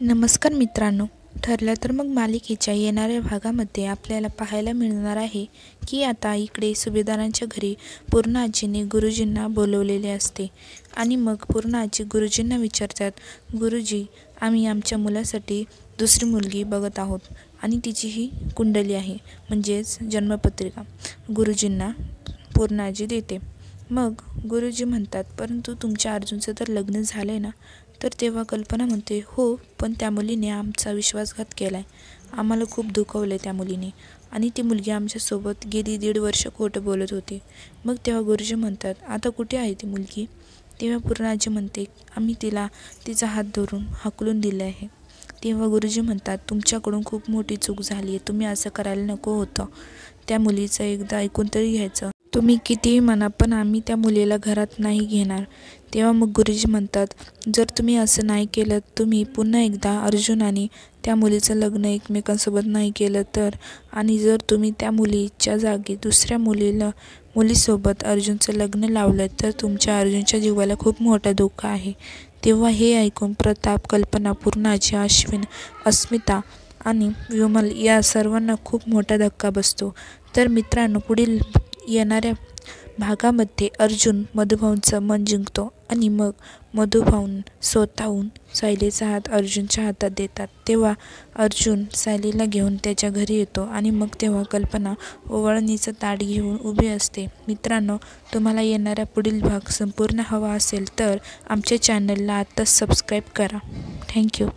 नमस्कार मित्रांनो, ठरलं तर मग मालिकेच्या येणाऱ्या भागामध्ये आपल्याला पाहायला मिळणार आहे की आता इकडे सुभेदारांच्या घरी पूर्णा आजीने गुरुजींना बोलवलेले असते आणि मग पूर्णा आजी गुरुजींना विचारतात, गुरुजी आम्ही आमच्या मुलासाठी दुसरी मुलगी बघत आहोत आणि तिची ही कुंडली आहे म्हणजेच जन्मपत्रिका गुरुजींना पूर्णा आजी देते. मग गुरुजी म्हणतात, परंतु तुमच्या अर्जुनचं तर लग्न झालं आहे ना? तर तेव्हा कल्पना म्हणते, हो, पण त्या मुलीने आमचा विश्वासघात केला आहे. आम्हाला खूप दुखवलं आहे त्या मुलीने आणि ती मुलगी आमच्यासोबत गेली 1.5 वर्ष खोटं बोलत होती. मग तेव्हा गुरुजी म्हणतात, आता कुठे आहे ती मुलगी? तेव्हा पूर्णा आजी म्हणते, आम्ही तिला तिचा हात धरून हाकलून दिले आहे. तेव्हा गुरुजी म्हणतात, तुमच्याकडून खूप मोठी चूक झाली आहे. तुम्ही असं करायला नको होतं. त्या मुलीचं एकदा ऐकून तरी घ्यायचं. तुम्ही कितीही म्हणा, पण आम्ही त्या मुलीला घरात नाही घेणार. तेव्हा मग गुरुजी म्हणतात, जर तुम्ही असं नाही केलं, तुम्ही पुन्हा एकदा अर्जुन आणि त्या मुलीचं लग्न एकमेकांसोबत नाही केलं तर, आणि जर तुम्ही त्या मुलीच्या जागी दुसऱ्या मुलीसोबत अर्जुनचं लग्न लावलं तर तुमच्या अर्जुनच्या जीवाला खूप मोठं धोका आहे. तेव्हा हे ऐकून प्रताप, कल्पना, पूर्णा आजी, अश्विन, अस्मिता आणि विमल या सर्वांना खूप मोठा धक्का बसतो. तर मित्रांनो, पुढील येणाऱ्या भागामध्ये अर्जुन मधुभाऊंचं मन जिंकतो आणि मग मधुभाऊन स्वतःहून सायलीचा हात अर्जुनच्या हातात देतात. तेव्हा अर्जुन सायलीला घेऊन त्याच्या घरी येतो आणि मग तेव्हा कल्पना ओवाळणीचं ताट घेऊन उभी असते. मित्रांनो, तुम्हाला येणारा पुढील भाग संपूर्ण हवा असेल तर आमच्या चॅनलला आत्ताच सबस्क्राईब करा. थँक्यू.